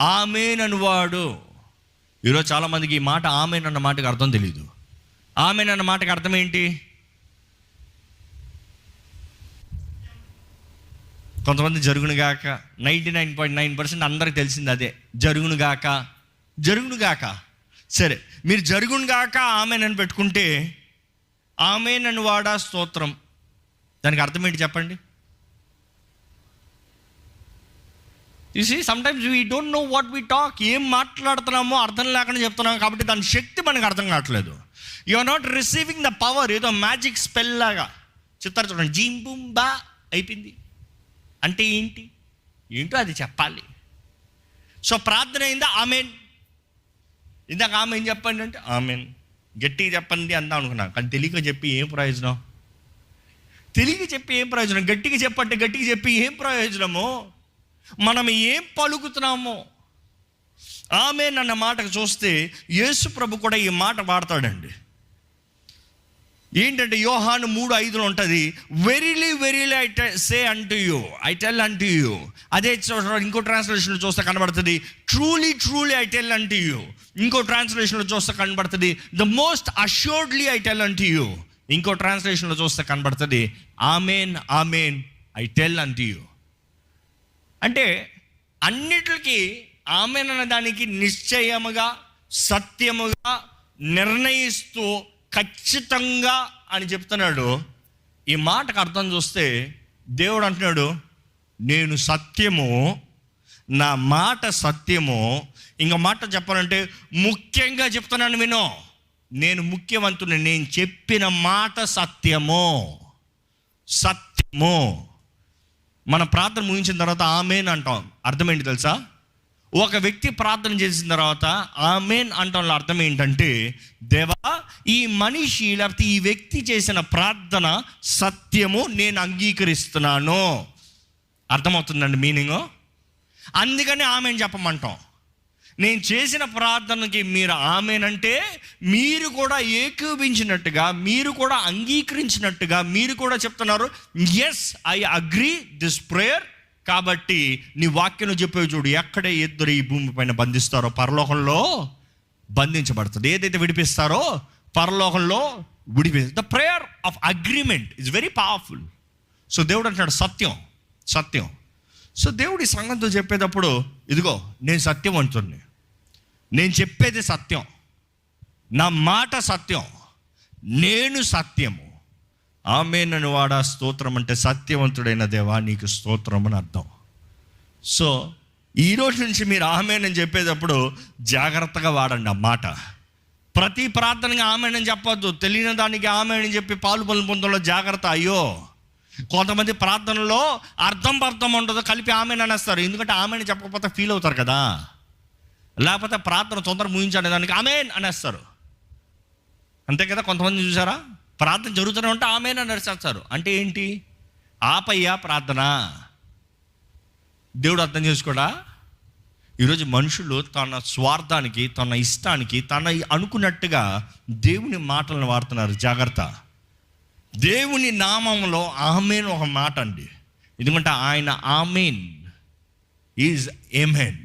ఆమేన్ అనువాడు. ఈరోజు చాలామందికి ఈ మాట ఆమేన్ అన్న మాటకి అర్థం తెలియదు. ఆమేన్ అన్న మాటకి అర్థం ఏంటి? కొంతమంది జరుగునుగాక, 99.9% అందరికి తెలిసింది అదే, జరుగునుగాక జరుగునుగాక. సరే, మీరు జరుగునుగాక ఆమేన్ అని పెట్టుకుంటే ఆమేన్ అని వాడా స్తోత్రం, దానికి అర్థం ఏంటి చెప్పండి? You see sometimes we don't know what we talk. ఏం మాట్లాడుతున్నామో అర్థం లేకుండా చెప్తున్నాం కాబట్టి దాని శక్తి మనకు అర్థం కావట్లేదు. You are not receiving the power. ఏదో మ్యాజిక్ స్పెల్ లాగా చెప్తారు చూడండి, జీం బూమ్ బా అయిపోయింది అంటే ఏంటో అది చెప్పాలి. సో ప్రార్థన అయిందా? ఆమేన్. ఇందాక ఆమేన్ చెప్పండి అంటే ఆమేన్, గట్టిగా చెప్పండి అందాం అనుకున్నాను, కానీ తెలియక చెప్పి ఏం ప్రయోజనం? తెలియక చెప్పి ఏం ప్రయోజనం? గట్టిగా చెప్పంటే గట్టిగా చెప్పి ఏం ప్రయోజనము? మనం ఏం పలుకుతున్నామో? ఆమేన్ అన్న మాటకు చూస్తే యేసు ప్రభు కూడా ఈ మాట వాడతాడండి. ఏంటంటే యోహాను 3:5 ఉంటుంది, verily verily I tell unto you. అదే ఇంకో ట్రాన్స్లేషన్లో చూస్తే కనబడుతుంది, truly truly I tell unto you. ఇంకో ట్రాన్స్లేషన్లో చూస్తే కనబడుతుంది, the most assuredly I tell unto you. ఇంకో ట్రాన్స్లేషన్లో చూస్తే కనబడుతుంది, ఆమేన్ ఆమేన్ ఐ టెల్ అంటు యూ. అంటే అన్నిటికీ ఆమేన్ అనే దానికి నిశ్చయముగా, సత్యముగా, నిర్ణయిస్తూ, ఖచ్చితంగా అని చెప్తున్నాడు. ఈ మాటకు అర్థం చూస్తే దేవుడు అంటున్నాడు, నేను సత్యము, నా మాట సత్యము. ఇంకో మాట చెప్పాలంటే ముఖ్యంగా చెప్తున్నాను వినో, నేను ముఖ్యవంతుని, నేను చెప్పిన మాట సత్యము. సత్యము. మన ప్రార్థన ముగించిన తర్వాత ఆమేన్ అంటాం. అర్థం ఏంటి తెలుసా? ఒక వ్యక్తి ప్రార్థన చేసిన తర్వాత ఆమేన్ అంటంలో అర్థం ఏంటంటే, దేవా ఈ మనిషి లేకపోతే ఈ వ్యక్తి చేసిన ప్రార్థన సత్యము, నేను అంగీకరిస్తున్నాను. అర్థమవుతుందండి మీనింగ్? అందుకని ఆమేన్ చెప్పమంటాం. నేను చేసిన ప్రార్థనకి మీరు ఆమేన్ అంటే మీరు కూడా ఏకీభవించినట్టుగా, మీరు కూడా అంగీకరించినట్టుగా, మీరు కూడా చెప్తున్నారు, yes I agree this prayer. కాబట్టి నీ వాక్యం చెప్పేవి చూడు, ఎక్కడే ఇద్దరు ఈ భూమి పైన బంధిస్తారో పరలోకంలో బంధించబడుతుంది, ఏదైతే విడిపిస్తారో పరలోకంలో విడిపిస్తుంది. The prayer of agreement is very powerful. So దేవుడు అంటున్నాడు సత్యం సత్యం. సో దేవుడి సంగతితో చెప్పేటప్పుడు, ఇదిగో నేను సత్యవంతుడిని, నేను చెప్పేది సత్యం, నా మాట సత్యం, నేను సత్యము. ఆమేన్ అని వాడా స్తోత్రం అంటే సత్యవంతుడైన దేవా నీకు స్తోత్రం అని అర్థం. సో ఈరోజు నుంచి మీరు ఆమేన్ అని చెప్పేటప్పుడు జాగ్రత్తగా వాడండి ఆ మాట. ప్రతి ప్రార్థనగా ఆమేన్ అని చెప్పొద్దు. తెలియని దానికి ఆమేన్ అని చెప్పి పాలు పొందడంలో జాగ్రత్త. అయ్యో, కొంతమంది ప్రార్థనలో అర్థం ఉండదు, కలిపి ఆమేన్ అనేస్తారు. ఎందుకంటే ఆమేన్ చెప్పకపోతే ఫీల్ అవుతారు కదా, లేకపోతే ప్రార్థన తొందరగా ముగించే దానికి ఆమేన్ అనేస్తారు. అంతే కదా? కొంతమంది చూసారా, ప్రార్థన జరుగుతూనే ఉంటే ఆమేన్ అని నడిచేస్తారు. అంటే ఏంటి? ఆపయ్యా ప్రార్థన. దేవుడు అర్థం చేసుకోడా? ఈరోజు మనుషులు తన స్వార్థానికి, తన ఇష్టానికి, తన అనుకున్నట్టుగా దేవుని మాటలను వాడుతున్నారు. జాగ్రత్త. దేవుని నామంలో ఆమేన్ ఒక మాట అండి. ఎందుకంటే ఆయన ఆమేన్ ఈజ్ ఆమేన్.